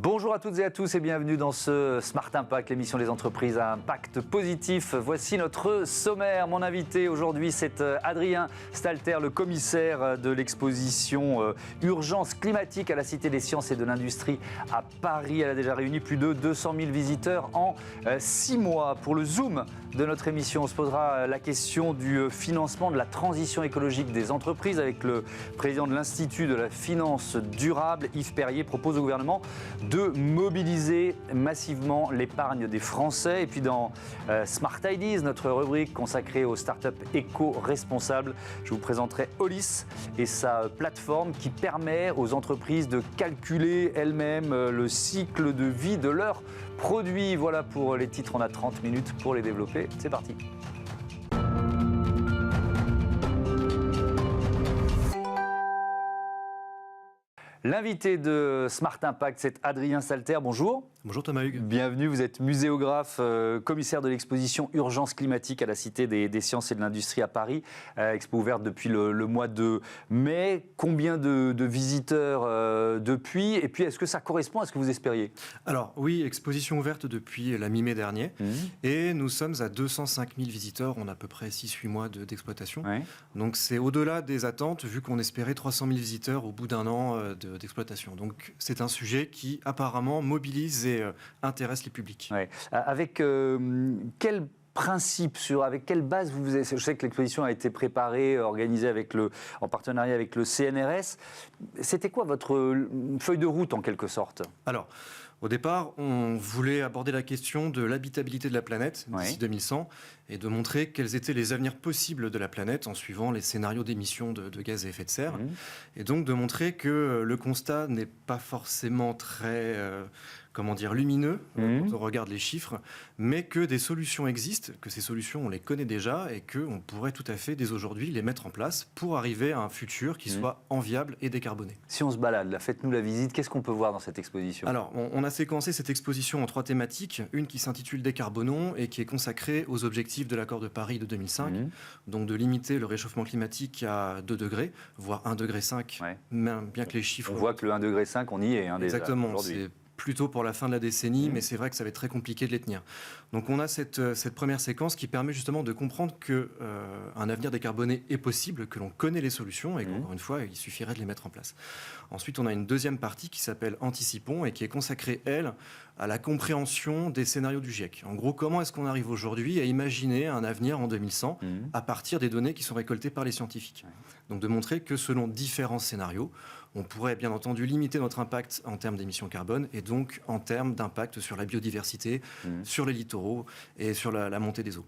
Bonjour à toutes et à tous et bienvenue dans ce Smart Impact, l'émission des entreprises à impact positif. Voici notre sommaire. Mon invité aujourd'hui, c'est Adrien Stalter, le commissaire de l'exposition Urgence climatique à la Cité des Sciences et de l'Industrie à Paris. Elle a déjà réuni plus de 200 000 visiteurs en 6 mois. Pour le Zoom de notre émission, on se posera la question du financement de la transition écologique des entreprises avec le président de l'Institut de la finance durable. Yves Perrier propose au gouvernement de mobiliser massivement l'épargne des Français. Et puis dans Smart Ideas, notre rubrique consacrée aux startups éco-responsables, je vous présenterai Olis et sa plateforme qui permet aux entreprises de calculer elles-mêmes le cycle de vie de leurs produits. Voilà pour les titres, on a 30 minutes pour les développer. C'est parti. L'invité de Smart Impact, c'est Adrien Stalter. Bonjour. Bonjour Thomas Hugues. Bienvenue, vous êtes muséographe, commissaire de l'exposition Urgence climatique à la Cité des Sciences et de l'Industrie à Paris. Expo ouverte depuis le mois de mai. Combien de visiteurs depuis? Et puis, est-ce que ça correspond à ce que vous espériez? Alors oui, exposition ouverte depuis la mi-mai dernier. Et nous sommes à 205 000 visiteurs en à peu près 6-8 mois d'exploitation. Donc c'est au-delà des attentes, vu qu'on espérait 300 000 visiteurs au bout d'un an d'exploitation. Donc c'est un sujet qui apparemment mobilise et intéresse les publics. Avec quel principe, avec quelle base vous êtes? Je sais que l'exposition a été préparée, organisée en partenariat avec le CNRS. C'était quoi votre feuille de route en quelque sorte? Alors, au départ, on voulait aborder la question de l'habitabilité de la planète d'ici 2100 et de montrer quels étaient les avenirs possibles de la planète en suivant les scénarios d'émissions de gaz à effet de serre. Et donc de montrer que le constat n'est pas forcément très lumineux quand on regarde les chiffres, mais que des solutions existent, que ces solutions on les connaît déjà et qu'on pourrait tout à fait dès aujourd'hui les mettre en place pour arriver à un futur qui soit enviable et décarboné. Si on se balade, là, faites-nous la visite, qu'est-ce qu'on peut voir dans cette exposition? Alors, on a séquencé cette exposition en 3 thématiques, une qui s'intitule Décarbonons et qui est consacrée aux objectifs de l'accord de Paris de 2005, donc de limiter le réchauffement climatique à 2 degrés, voire 1,5 degré, bien que les chiffres... On voit que le 1,5 degré, on y est déjà. Exactement, c'est plutôt pour la fin de la décennie, mais c'est vrai que ça va être très compliqué de les tenir. Donc on a cette première séquence qui permet justement de comprendre qu'un avenir décarboné est possible, que l'on connaît les solutions et qu'encore une fois, il suffirait de les mettre en place. Ensuite, on a une deuxième partie qui s'appelle Anticipons et qui est consacrée, elle, à la compréhension des scénarios du GIEC. En gros, comment est-ce qu'on arrive aujourd'hui à imaginer un avenir en 2100 à partir des données qui sont récoltées par les scientifiques. Donc de montrer que selon différents scénarios, on pourrait bien entendu limiter notre impact en termes d'émissions carbone et donc en termes d'impact sur la biodiversité, sur les littoraux et sur la montée des eaux.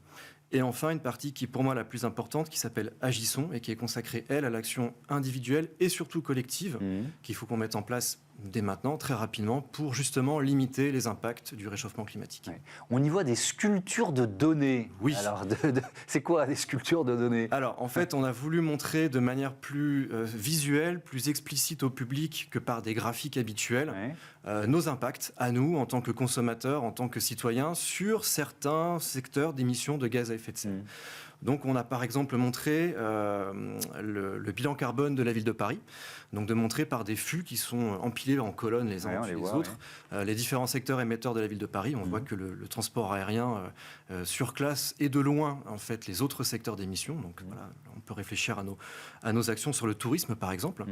Et enfin, une partie qui est pour moi la plus importante, qui s'appelle Agissons et qui est consacrée, elle, à l'action individuelle et surtout collective qu'il faut qu'on mette en place dès maintenant, très rapidement, pour justement limiter les impacts du réchauffement climatique. On y voit des sculptures de données. Oui. Alors, c'est quoi des sculptures de données? Alors, en fait, on a voulu montrer de manière plus visuelle, plus explicite au public que par des graphiques habituels, nos impacts à nous, en tant que consommateurs, en tant que citoyens, sur certains secteurs d'émissions de gaz à effet de serre. Donc on a par exemple montré le bilan carbone de la ville de Paris, donc de montrer par des fûts qui sont empilés en colonnes les uns dessus les autres, les différents secteurs émetteurs de la ville de Paris. On voit que le transport aérien surclasse et de loin en fait les autres secteurs d'émissions. Donc voilà, on peut réfléchir à nos actions sur le tourisme par exemple.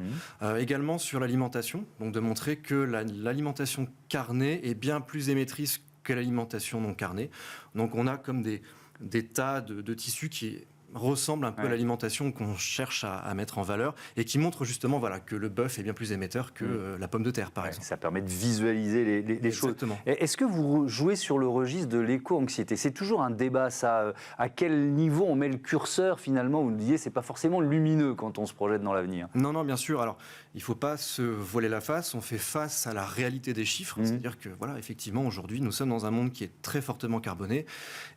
Également sur l'alimentation, donc de montrer que l'alimentation carnée est bien plus émettrice que l'alimentation non carnée. Donc on a comme des tas de tissus qui ressemblent un peu à l'alimentation qu'on cherche à mettre en valeur et qui montrent justement que le bœuf est bien plus émetteur que la pomme de terre, par exemple. Ça permet de visualiser les choses. Exactement. Est-ce que vous jouez sur le registre de l'éco-anxiété? C'est toujours un débat, ça. À quel niveau on met le curseur, finalement? Vous me disiez, c'est pas forcément lumineux quand on se projette dans l'avenir. Non, bien sûr. Alors, il ne faut pas se voiler la face. On fait face à la réalité des chiffres. C'est-à-dire que, effectivement, aujourd'hui, nous sommes dans un monde qui est très fortement carboné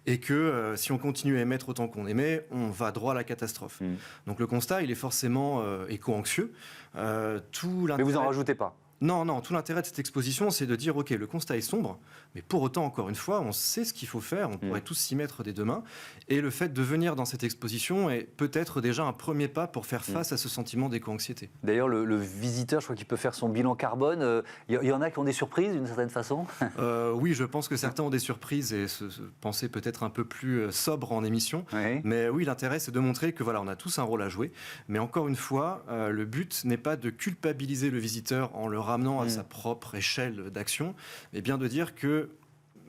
et que si on continue à émettre autant qu'on émet, on va droit à la catastrophe. Donc le constat, il est forcément éco-anxieux. Mais vous n'en rajoutez pas? Non, tout l'intérêt de cette exposition, c'est de dire, OK, le constat est sombre, mais pour autant, encore une fois, on sait ce qu'il faut faire, on pourrait tous s'y mettre dès demain, et le fait de venir dans cette exposition est peut-être déjà un premier pas pour faire face à ce sentiment d'éco-anxiété. D'ailleurs, le visiteur, je crois qu'il peut faire son bilan carbone. Il y en a qui ont des surprises, d'une certaine façon. Oui, je pense que certains ont des surprises et se penser peut-être un peu plus sobre en émission. Oui. Mais oui, l'intérêt, c'est de montrer que voilà, on a tous un rôle à jouer. Mais encore une fois, le but n'est pas de culpabiliser le visiteur en le ramenant à sa propre échelle d'action, mais bien de dire que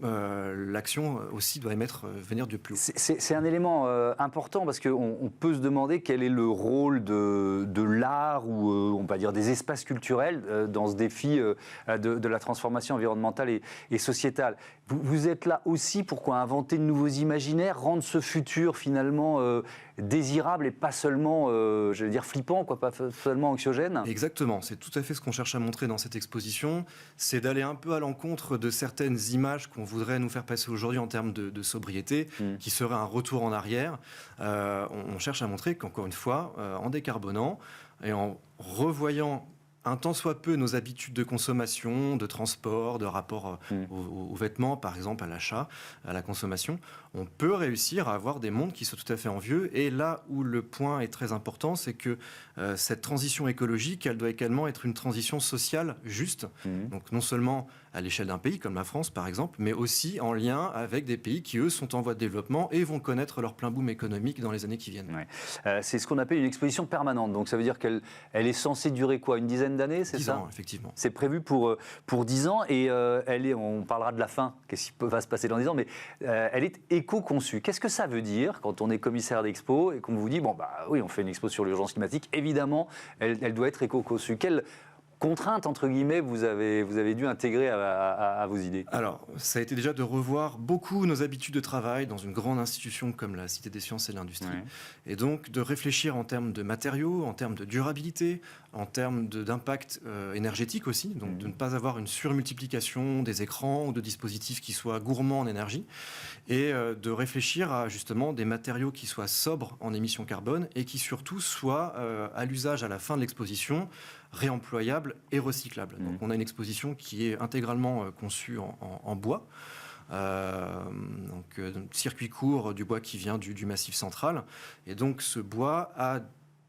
l'action aussi doit venir du plus haut. C'est un élément important parce qu'on peut se demander quel est le rôle de l'art ou on va dire des espaces culturels dans ce défi de la transformation environnementale et sociétale. Vous êtes là aussi pour inventer de nouveaux imaginaires, rendre ce futur finalement désirable et pas seulement, j'allais dire flippant, pas seulement anxiogène. Exactement, c'est tout à fait ce qu'on cherche à montrer dans cette exposition, c'est d'aller un peu à l'encontre de certaines images qu'on voudrait nous faire passer aujourd'hui en termes de sobriété, qui serait un retour en arrière. On cherche à montrer qu'encore une fois, en décarbonant et en revoyant un tant soit peu nos habitudes de consommation, de transport, de rapport aux vêtements, par exemple, à l'achat, à la consommation, on peut réussir à avoir des mondes qui sont tout à fait envieux. Et là où le point est très important, c'est que cette transition écologique, elle doit également être une transition sociale juste. Donc non seulement à l'échelle d'un pays comme la France, par exemple, mais aussi en lien avec des pays qui, eux, sont en voie de développement et vont connaître leur plein boom économique dans les années qui viennent. Ouais. C'est ce qu'on appelle une exposition permanente. Donc ça veut dire qu'elle est censée durer quoi, une dizaine d'années, c'est ça ? 10 ans, effectivement. C'est prévu pour 10 ans et on parlera de la fin, qu'est-ce qui va se passer dans 10 ans, mais elle est éco-conçue. Qu'est-ce que ça veut dire quand on est commissaire d'expo et qu'on vous dit, oui, on fait une expo sur l'urgence climatique, évidemment, elle doit être éco-conçue. Quelle contrainte, entre guillemets, vous avez dû intégrer à vos idées? Alors, ça a été déjà de revoir beaucoup nos habitudes de travail dans une grande institution comme la Cité des Sciences et de l'Industrie. Ouais. Et donc, de réfléchir en termes de matériaux, en termes de durabilité, en termes d'impact énergétique aussi. Donc, de ne pas avoir une surmultiplication des écrans ou de dispositifs qui soient gourmands en énergie. Et de réfléchir à, justement, des matériaux qui soient sobres en émissions carbone et qui, surtout, soient à l'usage à la fin de l'exposition, réemployable et recyclable. Donc on a une exposition qui est intégralement conçue en bois. Circuit court du bois qui vient du Massif central. Et donc ce bois a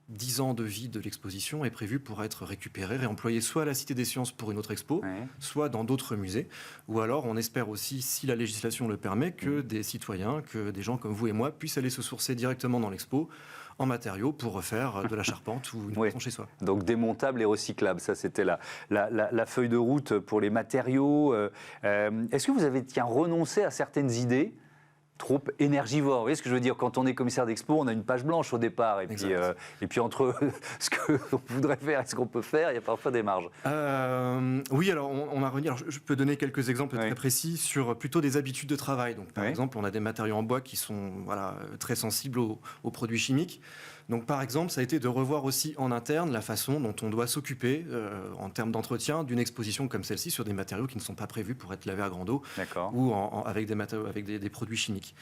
10 ans de vie de l'exposition est prévu pour être récupéré, réemployé soit à la Cité des Sciences pour une autre expo, soit dans d'autres musées. Ou alors on espère aussi, si la législation le permet, que des citoyens, que des gens comme vous et moi puissent aller se sourcer directement dans l'expo en matériaux pour refaire de la charpente ou une maison chez soi. Donc démontable et recyclable, ça c'était la feuille de route pour les matériaux. Est-ce que vous avez renoncé à certaines idées trop énergivores? Vous voyez ce que je veux dire? Quand on est commissaire d'expo, on a une page blanche au départ. Et puis entre ce qu'on voudrait faire et ce qu'on peut faire, il y a parfois des marges. Oui, alors on a renié. Alors, je peux donner quelques exemples très précis sur plutôt des habitudes de travail. Donc, par exemple, on a des matériaux en bois qui sont très sensibles aux produits chimiques. Donc, par exemple, ça a été de revoir aussi en interne la façon dont on doit s'occuper en termes d'entretien d'une exposition comme celle-ci sur des matériaux qui ne sont pas prévus pour être lavés à grande eau ou avec des produits chimiques.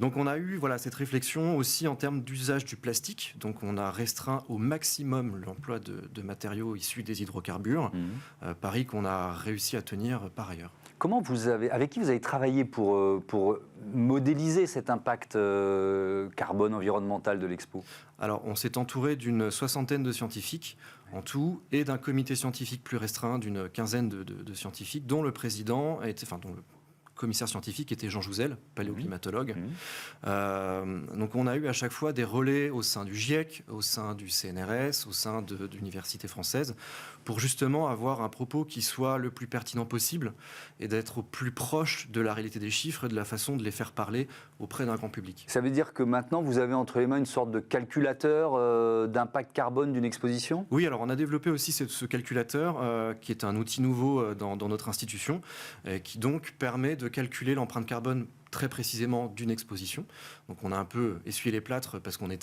Donc, on a eu cette réflexion aussi en termes d'usage du plastique. Donc, on a restreint au maximum l'emploi de matériaux issus des hydrocarbures, pari qu'on a réussi à tenir par ailleurs. Avec qui vous avez travaillé pour modéliser cet impact carbone environnemental de l'expo? Alors, on s'est entouré d'une 60aine de scientifiques en tout, et d'un comité scientifique plus restreint d'une 15aine de scientifiques, dont le commissaire scientifique était Jean Jouzel, paléoclimatologue. Donc on a eu à chaque fois des relais au sein du GIEC, au sein du CNRS, au sein de l'université française, pour justement avoir un propos qui soit le plus pertinent possible et d'être au plus proche de la réalité des chiffres et de la façon de les faire parler auprès d'un grand public. Ça veut dire que maintenant vous avez entre les mains une sorte de calculateur d'impact carbone d'une exposition? Oui, alors on a développé aussi ce calculateur qui est un outil nouveau dans notre institution qui donc permet de calculer l'empreinte carbone très précisément d'une exposition. Donc on a un peu essuyé les plâtres parce on a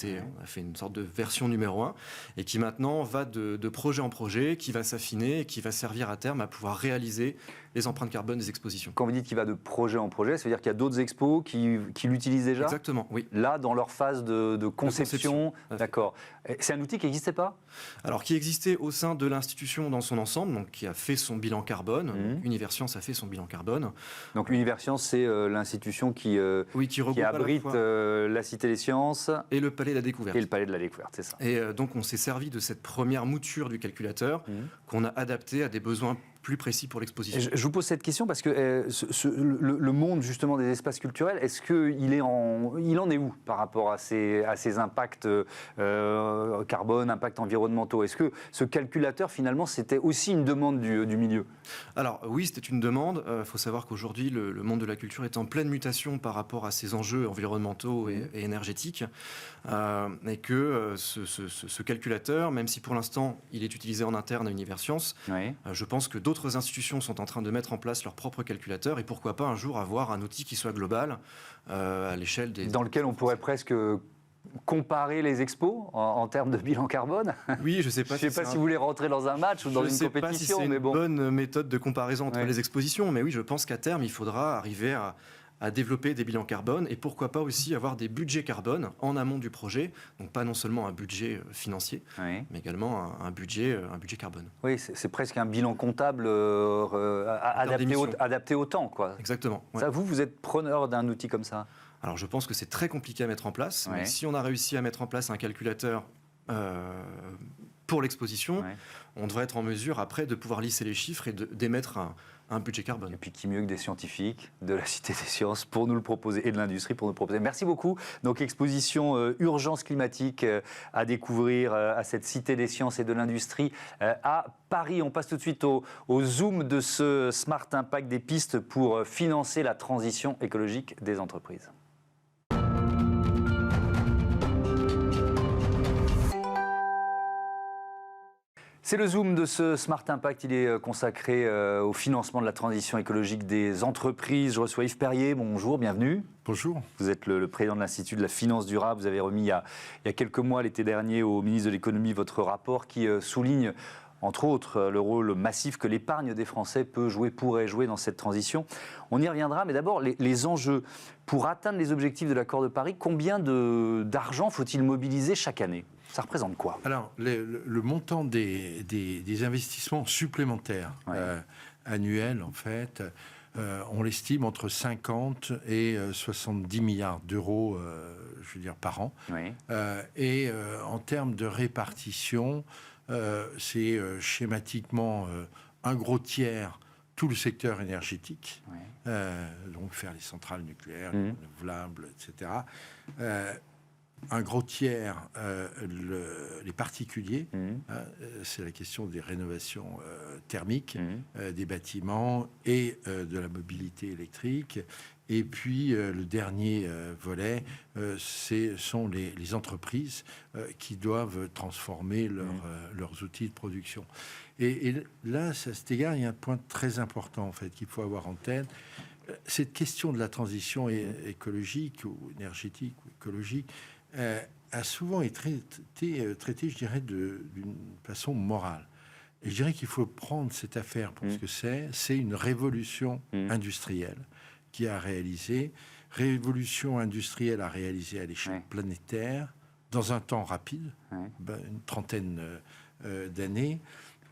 fait une sorte de version numéro 1 et qui maintenant va de projet en projet, qui va s'affiner et qui va servir à terme à pouvoir réaliser les empreintes carbone des expositions. Quand vous dites qu'il va de projet en projet, ça veut dire qu'il y a d'autres expos qui l'utilisent déjà ? Exactement, oui. Là, dans leur phase de conception. D'accord. C'est un outil qui n'existait pas ? Alors, qui existait au sein de l'institution dans son ensemble, donc qui a fait son bilan carbone. Universcience a fait son bilan carbone. Donc, Universcience, c'est l'institution qui abrite la Cité des Sciences. Et le Palais de la Découverte. Et le Palais de la Découverte, c'est ça. Et donc, on s'est servi de cette première mouture du calculateur qu'on a adaptée à des besoins plus précis pour l'exposition. Je vous pose cette question parce que le monde justement des espaces culturels, est-ce qu'il en est où par rapport à ces impacts carbone, impacts environnementaux ? Est-ce que ce calculateur finalement c'était aussi une demande du milieu ? Alors oui, c'était une demande. Il faut savoir qu'aujourd'hui le monde de la culture est en pleine mutation par rapport à ces enjeux environnementaux et énergétiques, et que ce calculateur, même si pour l'instant il est utilisé en interne à Universcience, je pense que d'autres institutions sont en train de mettre en place leur propre calculateur et pourquoi pas un jour avoir un outil qui soit global à l'échelle des... Dans lequel on pourrait presque comparer les expos en termes de bilan carbone ? Oui, je ne sais pas, si vous voulez rentrer dans un match ou dans une compétition. Je ne sais pas si c'est une bonne méthode de comparaison entre les expositions, mais oui, je pense qu'à terme, il faudra arriver à développer des bilans carbone et pourquoi pas aussi avoir des budgets carbone en amont du projet. Donc pas non seulement un budget financier, mais également un budget carbone. Oui, c'est presque un bilan comptable adapté au temps, quoi. Exactement. Ouais. Ça, vous êtes preneur d'un outil comme ça ? Alors je pense que c'est très compliqué à mettre en place, mais si on a réussi à mettre en place un calculateur pour l'exposition, on devrait être en mesure après de pouvoir lisser les chiffres et d'émettre un budget carbone. Et puis qui mieux que des scientifiques de la Cité des Sciences pour nous le proposer et de l'industrie pour nous le proposer. Merci beaucoup. Donc exposition urgence climatique à découvrir à cette Cité des Sciences et de l'industrie à Paris. On passe tout de suite au zoom de ce Smart Impact des pistes pour financer la transition écologique des entreprises. C'est le zoom de ce Smart Impact, il est consacré au financement de la transition écologique des entreprises. Je reçois Yves Perrier, bonjour, bienvenue. Bonjour. Vous êtes le président de l'Institut de la finance durable. Vous avez remis il y a quelques mois, l'été dernier, au ministre de l'économie, votre rapport qui souligne, entre autres, le rôle massif que l'épargne des Français pourrait jouer dans cette transition. On y reviendra, mais d'abord, les enjeux. Pour atteindre les objectifs de l'accord de Paris, combien d'argent faut-il mobiliser chaque année ? Ça représente quoi ? Alors, le montant des investissements supplémentaires annuels, en fait, on l'estime entre 50 et 70 milliards d'euros, je veux dire, par an. Oui. Et en termes de répartition, c'est schématiquement un gros tiers tout le secteur énergétique, donc faire les centrales nucléaires, les renouvelables, etc. Un gros tiers, les particuliers, c'est la question des rénovations thermiques des bâtiments et de la mobilité électrique. Et puis le dernier volet, ce sont les entreprises qui doivent transformer leurs outils de production. Et là, à cet égard, il y a un point très important en fait qu'il faut avoir en tête. Cette question de la transition écologique ou énergétique ou écologique a souvent été traitée, je dirais, d'une façon morale. Et je dirais qu'il faut prendre cette affaire pour ce que c'est. C'est une révolution industrielle qui a réalisé. Révolution industrielle à réaliser à l'échelle planétaire, dans un temps rapide, une trentaine d'années,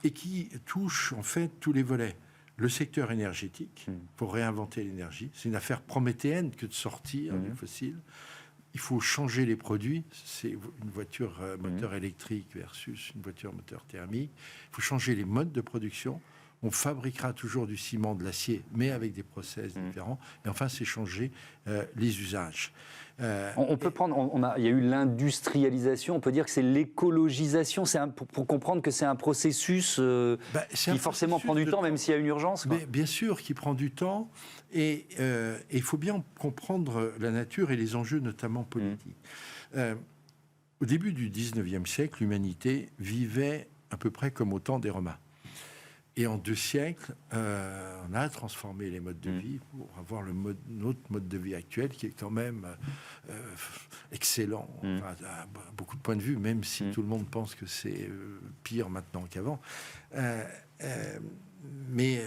et qui touche en fait tous les volets. Le secteur énergétique, pour réinventer l'énergie, c'est une affaire prométhéenne que de sortir du fossile. Il faut changer les produits. C'est une voiture moteur électrique versus une voiture moteur thermique. Il faut changer les modes de production. On fabriquera toujours du ciment, de l'acier, mais avec des process différents. Et enfin, c'est changer les usages. On peut prendre, il y a eu l'industrialisation, on peut dire que c'est l'écologisation, pour comprendre que c'est un processus qui forcément prend du temps, même s'il y a une urgence. Mais bien sûr, qui prend du temps, et il faut bien comprendre la nature et les enjeux, notamment politiques. Au début du 19e siècle, l'humanité vivait à peu près comme au temps des Romains. Et en 2 siècles, on a transformé les modes de vie pour avoir notre mode de vie actuel qui est quand même excellent, enfin, à beaucoup de points de vue, même si tout le monde pense que c'est pire maintenant qu'avant. Mais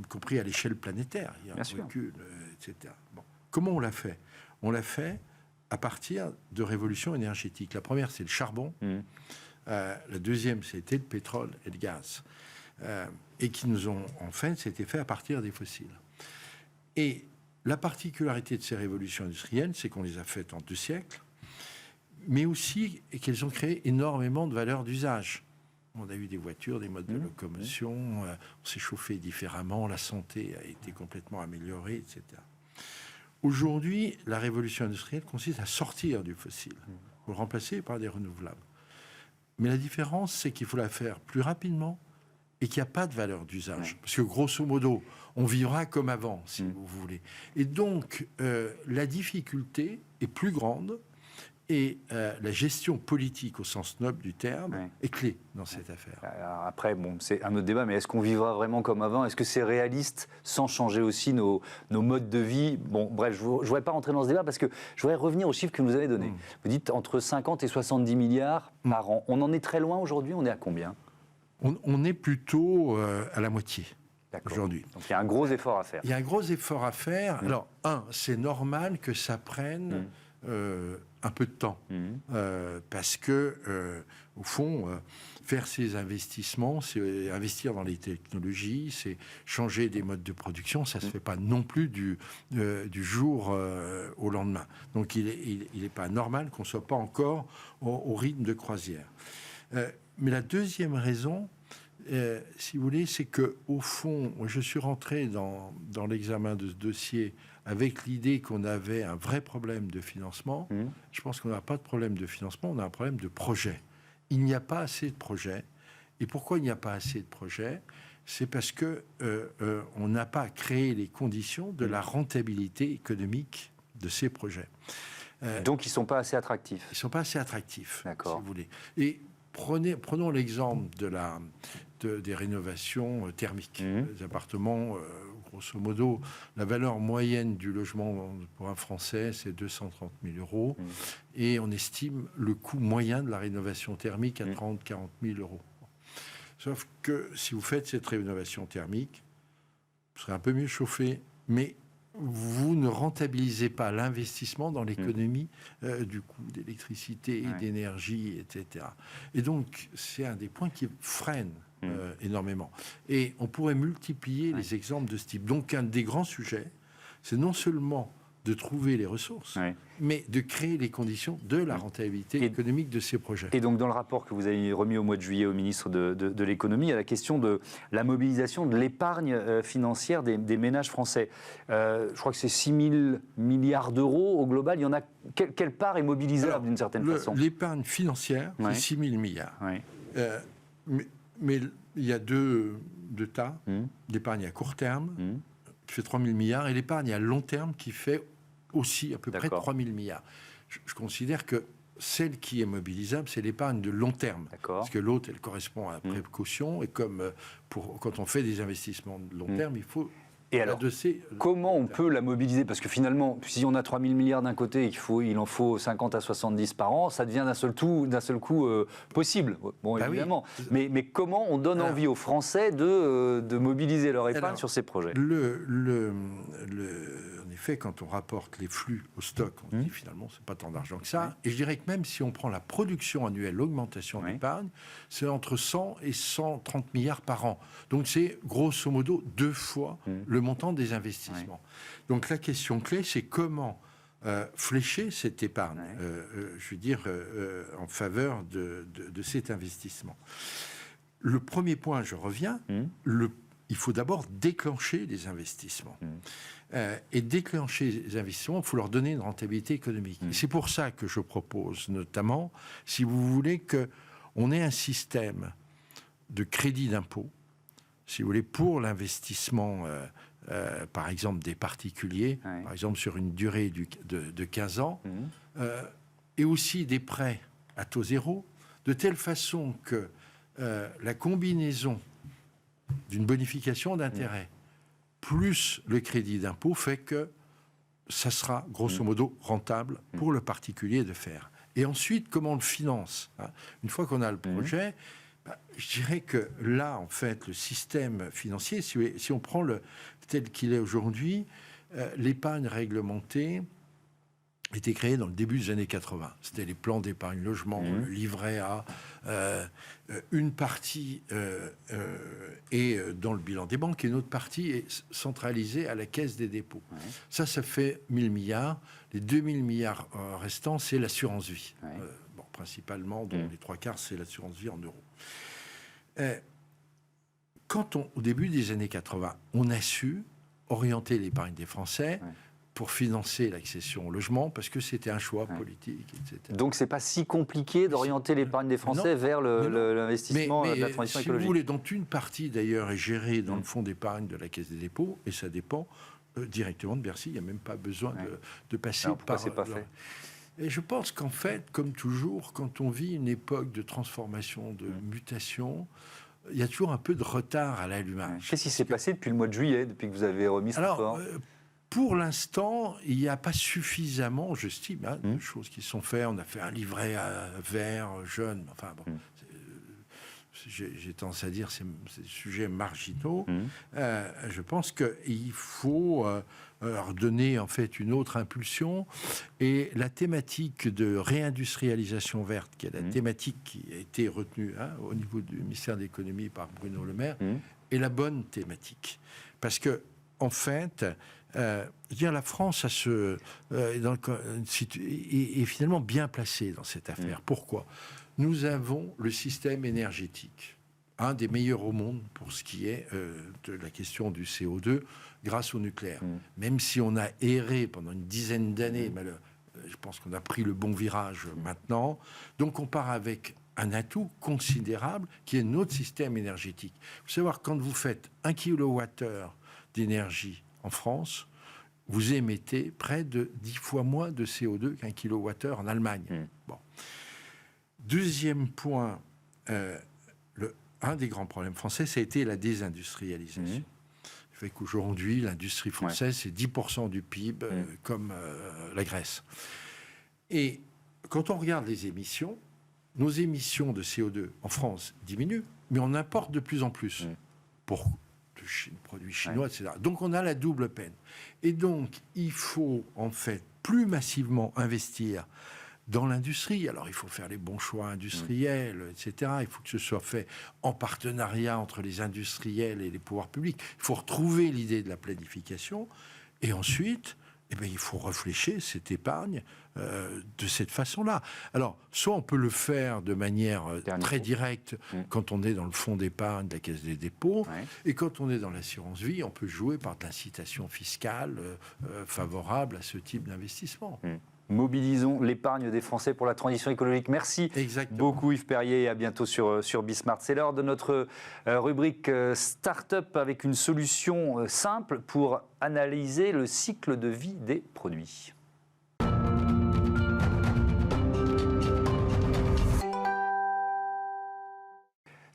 compris à l'échelle planétaire, il y a un recul, etc. Bon. Comment on l'a fait ? On l'a fait à partir de révolutions énergétiques. La première, c'est le charbon. La deuxième, c'était le pétrole et le gaz. Et qui nous ont, en fait, c'était fait à partir des fossiles. Et la particularité de ces révolutions industrielles, c'est qu'on les a faites en 2 siècles, mais aussi qu'elles ont créé énormément de valeurs d'usage. On a eu des voitures, des modes de locomotion, on s'est chauffé différemment, la santé a été complètement améliorée, etc. Aujourd'hui, la révolution industrielle consiste à sortir du fossile, pour le remplacer par des renouvelables. Mais la différence, c'est qu'il faut la faire plus rapidement et qu'il n'y a pas de valeur d'usage. Parce que grosso modo, on vivra comme avant, si vous voulez. Et donc, la difficulté est plus grande et la gestion politique au sens noble du terme est clé dans cette affaire. Alors après, bon, c'est un autre débat, mais est-ce qu'on vivra vraiment comme avant ? Est-ce que c'est réaliste sans changer aussi nos modes de vie ? Bon, bref, je ne voudrais pas rentrer dans ce débat parce que je voudrais revenir aux chiffres que vous avez donnés. Vous dites entre 50 et 70 milliards par an. On en est très loin aujourd'hui, on est à combien ? On est plutôt à la moitié aujourd'hui. Donc il y a un gros effort à faire. Il y a un gros effort à faire. Alors, c'est normal que ça prenne un peu de temps. Parce que, au fond, faire ces investissements, c'est investir dans les technologies, c'est changer des modes de production. Ça ne se fait pas non plus du jour au lendemain. Donc, il n'est pas normal qu'on ne soit pas encore au rythme de croisière. Mais la deuxième raison, si vous voulez, c'est qu'au fond, je suis rentré dans l'examen de ce dossier avec l'idée qu'on avait un vrai problème de financement. Je pense qu'on n'a pas de problème de financement, on a un problème de projet. Il n'y a pas assez de projets. Et pourquoi il n'y a pas assez de projets ? C'est parce qu'on n'a pas créé les conditions de la rentabilité économique de ces projets. Donc ils ne sont pas assez attractifs. Ils ne sont pas assez attractifs, D'accord. si vous voulez. Et prenons l'exemple des rénovations thermiques. Les appartements, grosso modo, la valeur moyenne du logement pour un Français, c'est 230 000 euros. Et on estime le coût moyen de la rénovation thermique à 30 000, 40 000 euros. Sauf que si vous faites cette rénovation thermique, vous serez un peu mieux chauffé, mais vous ne rentabilisez pas l'investissement dans l'économie du coût d'électricité, d'énergie, etc. Et donc, c'est un des points qui freine énormément. Et on pourrait multiplier les exemples de ce type. Donc, un des grands sujets, c'est non seulement de trouver les ressources, mais de créer les conditions de la rentabilité économique de ces projets. Et donc, dans le rapport que vous avez remis au mois de juillet au ministre de l'économie, il y a la question de la mobilisation de l'épargne financière des ménages français. Je crois que c'est 6 000 milliards d'euros au global. Il y en a quelle part est mobilisable d'une certaine façon ? L'épargne financière, c'est 6 000 milliards. Mais il y a deux tas. L'épargne à court terme, qui fait 3 000 milliards, et l'épargne à long terme, qui fait aussi à peu près 3 000 milliards. Je considère que celle qui est mobilisable, c'est l'épargne de long terme. Parce que l'autre, elle correspond à la précaution. Et comme quand on fait des investissements de long terme, il faut... Et alors, comment on peut la mobiliser ? Parce que finalement, si on a 3 000 milliards d'un côté et il en faut 50 à 70 par an, ça devient d'un seul coup possible. Bon, évidemment. Oui. Mais comment on donne envie aux Français de mobiliser leur épargne sur ces projets ? En effet, quand on rapporte les flux au stock, on dit finalement, c'est pas tant d'argent que ça. Et je dirais que même si on prend la production annuelle, l'augmentation d'épargne, c'est entre 100 et 130 milliards par an. Donc c'est grosso modo 2 fois le montant des investissements. Donc la question clé, c'est comment flécher cette épargne, je veux dire, en faveur de cet investissement. Le premier point, je reviens, il faut d'abord déclencher les investissements. Et déclencher les investissements, il faut leur donner une rentabilité économique. Et c'est pour ça que je propose notamment, si vous voulez, qu'on ait un système de crédit d'impôt, si vous voulez, pour l'investissement, par exemple, des particuliers, par exemple sur une durée de 15 ans, et aussi des prêts à taux zéro, de telle façon que la combinaison d'une bonification d'intérêt, plus le crédit d'impôt, fait que ça sera grosso modo rentable pour le particulier de faire. Et ensuite, comment on le finance, hein? Une fois qu'on a le projet, je dirais que là, en fait, le système financier, si on prend tel qu'il est aujourd'hui, l'épargne réglementée était créée dans le début des années 80. C'était les plans d'épargne logement, le livret A. Une partie est dans le bilan des banques et une autre partie est centralisée à la Caisse des dépôts. Ça fait 1000 milliards. Les 2000 milliards restants, c'est l'assurance vie. Principalement, dont les 3/4, c'est l'assurance vie en euros. Quand au début des années 80, on a su orienter l'épargne des Français pour financer l'accession au logement, parce que c'était un choix politique, etc. Donc, c'est pas si compliqué d'orienter l'épargne des Français vers l'investissement de la transition écologique. Si vous voulez, dont une partie, d'ailleurs, est gérée dans le fonds d'épargne de la Caisse des dépôts, et ça dépend directement de Bercy. Il n'y a même pas besoin de passer par... c'est pas fait ? Et je pense qu'en fait, comme toujours, quand on vit une époque de transformation, de mutation, il y a toujours un peu de retard à l'allumage. Qu'est-ce qui s'est passé depuis le mois de juillet, depuis que vous avez remis ce rapport ? Pour l'instant, il n'y a pas suffisamment, j'estime, de choses qui sont faites. On a fait un livret vert, jaune, enfin bon... J'ai tendance à dire c'est des sujets marginaux. Je pense qu'il faut leur donner en fait une autre impulsion. Et la thématique de réindustrialisation verte, qui est la thématique qui a été retenue au niveau du ministère de l'économie par Bruno Le Maire, est la bonne thématique. Parce que en fait, la France est finalement bien placée dans cette affaire. Pourquoi ? Nous avons le système énergétique, un des meilleurs au monde pour ce qui est de la question du CO2, grâce au nucléaire. Même si on a erré pendant une dizaine d'années, je pense qu'on a pris le bon virage maintenant. Donc on part avec un atout considérable qui est notre système énergétique. Il faut savoir, quand vous faites 1 kWh d'énergie en France, vous émettez près de 10 fois moins de CO2 qu'un kWh en Allemagne. Bon. Deuxième point, un des grands problèmes français, ça a été la désindustrialisation. Ça fait qu'aujourd'hui, l'industrie française, c'est 10% du PIB, comme la Grèce. Et quand on regarde les émissions, nos émissions de CO2 en France diminuent, mais on importe de plus en plus pour de produits chinois, etc. Donc on a la double peine. Et donc, il faut en fait plus massivement investir dans l'industrie. Alors, il faut faire les bons choix industriels, etc. Il faut que ce soit fait en partenariat entre les industriels et les pouvoirs publics. Il faut retrouver l'idée de la planification. Et ensuite, il faut réfléchir cette épargne de cette façon-là. Alors, soit on peut le faire de manière très directe quand on est dans le fonds d'épargne de la Caisse des dépôts, et quand on est dans l'assurance vie, on peut jouer par de l'incitation fiscale favorable à ce type d'investissement. Mobilisons l'épargne des Français pour la transition écologique. Merci beaucoup Yves Perrier et à bientôt sur Bismart. C'est l'heure de notre rubrique Start-up avec une solution simple pour analyser le cycle de vie des produits.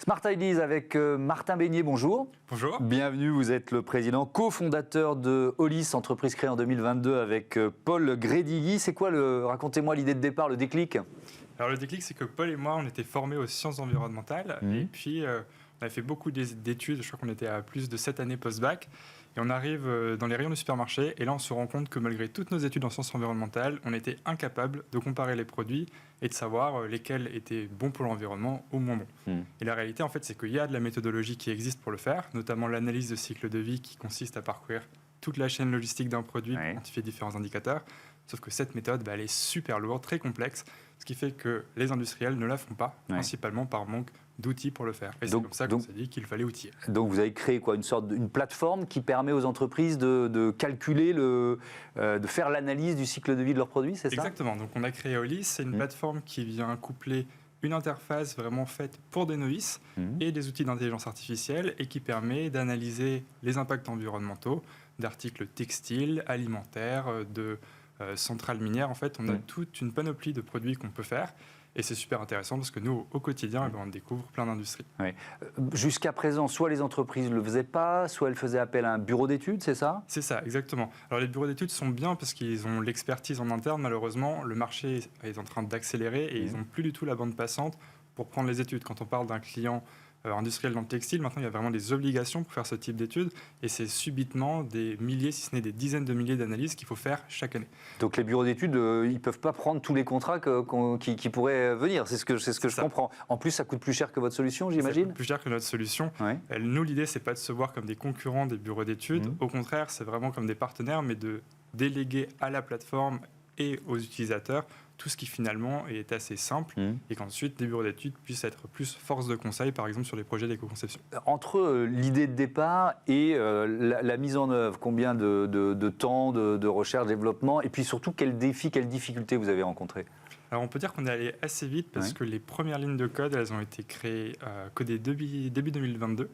Smart Ideas avec Martin Beignet, bonjour. Bonjour. Bienvenue, vous êtes le président cofondateur de Hollis, entreprise créée en 2022 avec Paul Grédilly. C'est quoi racontez-moi l'idée de départ, le déclic ? Alors le déclic, c'est que Paul et moi, on était formés aux sciences environnementales et puis on avait fait beaucoup d'études, je crois qu'on était à plus de 7 années post-bac. Et on arrive dans les rayons du supermarché et là on se rend compte que malgré toutes nos études en sciences environnementales, on était incapable de comparer les produits et de savoir lesquels étaient bons pour l'environnement ou moins bons. Et la réalité en fait c'est qu'il y a de la méthodologie qui existe pour le faire, notamment l'analyse de cycle de vie qui consiste à parcourir toute la chaîne logistique d'un produit pour identifier différents indicateurs. Sauf que cette méthode, elle est super lourde, très complexe, ce qui fait que les industriels ne la font pas, principalement par manque d'outils pour le faire. Et c'est comme ça qu'on s'est dit qu'il fallait outiller. Donc vous avez créé quoi, une plateforme qui permet aux entreprises de calculer, de faire l'analyse du cycle de vie de leurs produits, c'est ça ? Exactement. Donc on a créé Hollis, c'est une plateforme qui vient coupler une interface vraiment faite pour des novices et des outils d'intelligence artificielle et qui permet d'analyser les impacts environnementaux d'articles textiles, alimentaires, de centrales minières. En fait, on a toute une panoplie de produits qu'on peut faire. Et c'est super intéressant parce que nous, au quotidien, on découvre plein d'industries. Oui. Jusqu'à présent, soit les entreprises ne le faisaient pas, soit elles faisaient appel à un bureau d'études, c'est ça? C'est ça, exactement. Alors les bureaux d'études sont bien parce qu'ils ont l'expertise en interne. Malheureusement, le marché est en train d'accélérer et ils n'ont plus du tout la bande passante pour prendre les études. Quand on parle d'un client industriel dans le textile, maintenant il y a vraiment des obligations pour faire ce type d'études et c'est subitement des milliers, si ce n'est des dizaines de milliers d'analyses qu'il faut faire chaque année. Donc les bureaux d'études, ils ne peuvent pas prendre tous les contrats qui pourraient venir, c'est ce que je comprends. En plus, ça coûte plus cher que votre solution, j'imagine? Ça coûte plus cher que notre solution. Ouais. Nous, l'idée, c'est pas de se voir comme des concurrents des bureaux d'études. Au contraire, c'est vraiment comme des partenaires, mais de déléguer à la plateforme et aux utilisateurs tout ce qui finalement est assez simple et qu'ensuite des bureaux d'études puissent être plus force de conseil, par exemple sur les projets d'éco-conception. Entre l'idée de départ et la mise en œuvre, combien de temps de recherche, développement, et puis surtout quels défis, quelles difficultés vous avez rencontrés? Alors on peut dire qu'on est allé assez vite parce que les premières lignes de code, elles ont été créées codées début 2022.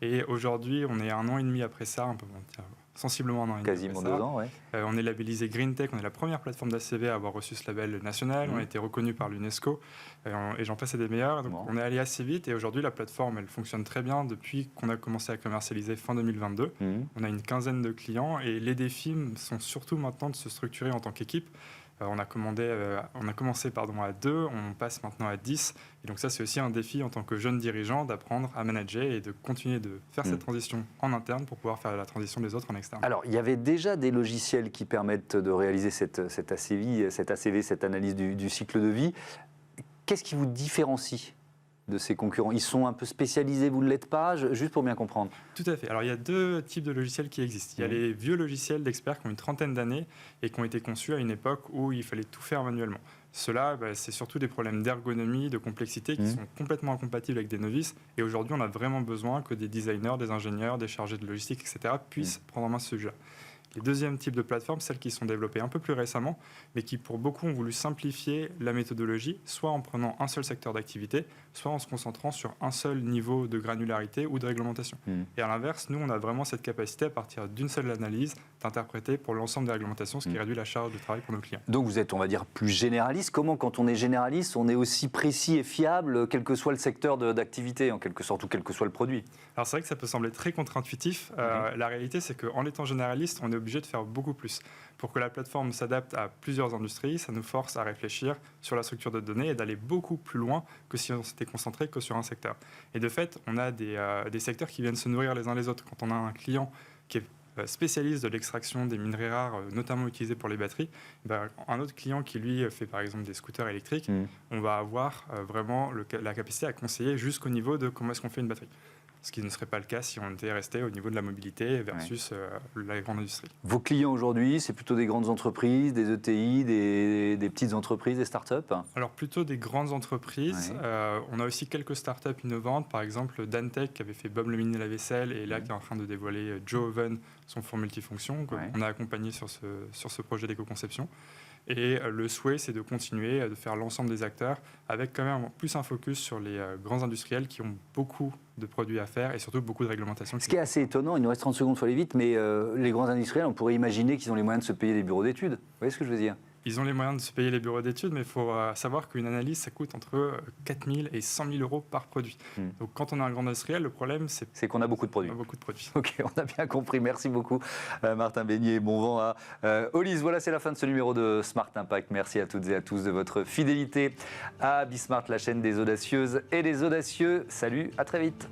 Et aujourd'hui, on est 1 an et demi après ça, on peut dire sensiblement 1 an et demi. Quasiment 2 ans, oui. On est labellisé Green Tech, on est la première plateforme d'ACV à avoir reçu ce label national, on a été reconnu par l'UNESCO et j'en passe et des meilleurs. Donc on est allé assez vite et aujourd'hui la plateforme elle fonctionne très bien depuis qu'on a commencé à commercialiser fin 2022. On a une quinzaine de clients et les défis sont surtout maintenant de se structurer en tant qu'équipe. On a commencé à 2, on passe maintenant à 10. Et donc ça, c'est aussi un défi en tant que jeune dirigeant d'apprendre à manager et de continuer de faire cette transition en interne pour pouvoir faire la transition des autres en externe. Alors, il y avait déjà des logiciels qui permettent de réaliser cette ACV, cette analyse du cycle de vie. Qu'est-ce qui vous différencie de ces concurrents? Ils sont un peu spécialisés, vous ne l'êtes pas? Juste pour bien comprendre. Tout à fait. Alors, il y a 2 types de logiciels qui existent. Il y a les vieux logiciels d'experts qui ont une trentaine d'années et qui ont été conçus à une époque où il fallait tout faire manuellement. Cela, c'est surtout des problèmes d'ergonomie, de complexité qui sont complètement incompatibles avec des novices. Et aujourd'hui, on a vraiment besoin que des designers, des ingénieurs, des chargés de logistique, etc. puissent prendre en main ce sujet. Les deuxièmes types de plateformes, celles qui sont développées un peu plus récemment, mais qui pour beaucoup ont voulu simplifier la méthodologie, soit en prenant un seul secteur d'activité, soit en se concentrant sur un seul niveau de granularité ou de réglementation. Et à l'inverse, nous, on a vraiment cette capacité à partir d'une seule analyse d'interpréter pour l'ensemble des réglementations, ce qui réduit la charge de travail pour nos clients. Donc vous êtes, on va dire, plus généraliste. Comment, quand on est généraliste, on est aussi précis et fiable, quel que soit le secteur d'activité, en quelque sorte, ou quel que soit le produit? Alors c'est vrai que ça peut sembler très contre-intuitif. La réalité, c'est qu'en étant généraliste, on est obligé de faire beaucoup plus. Pour que la plateforme s'adapte à plusieurs industries, ça nous force à réfléchir sur la structure de données et d'aller beaucoup plus loin que si on s'était concentré que sur un secteur. Et de fait, on a des secteurs qui viennent se nourrir les uns les autres. Quand on a un client qui est spécialiste de l'extraction des minerais rares, notamment utilisés pour les batteries, un autre client qui, lui, fait par exemple des scooters électriques, on va avoir vraiment la capacité à conseiller jusqu'au niveau de comment est-ce qu'on fait une batterie. Ce qui ne serait pas le cas si on était resté au niveau de la mobilité versus la grande industrie. Vos clients aujourd'hui, c'est plutôt des grandes entreprises, des ETI, des petites entreprises, des startups? Alors plutôt des grandes entreprises. On a aussi quelques startups innovantes, par exemple Dantec qui avait fait Bob le mini lave-vaisselle et là qui est en train de dévoiler Joe Oven, son four multifonction. On a accompagné sur ce projet d'éco-conception. Et le souhait, c'est de continuer de faire l'ensemble des acteurs avec quand même plus un focus sur les grands industriels qui ont beaucoup de produits à faire et surtout beaucoup de réglementations. Ce qui est assez étonnant, il nous reste 30 secondes, il faut aller vite, mais les grands industriels, on pourrait imaginer qu'ils ont les moyens de se payer des bureaux d'études. Vous voyez ce que je veux dire? Ils ont les moyens de se payer les bureaux d'études, mais il faut savoir qu'une analyse, ça coûte entre 4 000 et 100 000 euros par produit. Donc quand on a un grand industriel, le problème, c'est qu'on a beaucoup de produits. On a beaucoup de produits. Ok, on a bien compris. Merci beaucoup, Martin Beignet. Bon vent à Olise. Voilà, c'est la fin de ce numéro de Smart Impact. Merci à toutes et à tous de votre fidélité à Bismart, la chaîne des audacieuses et des audacieux. Salut, à très vite.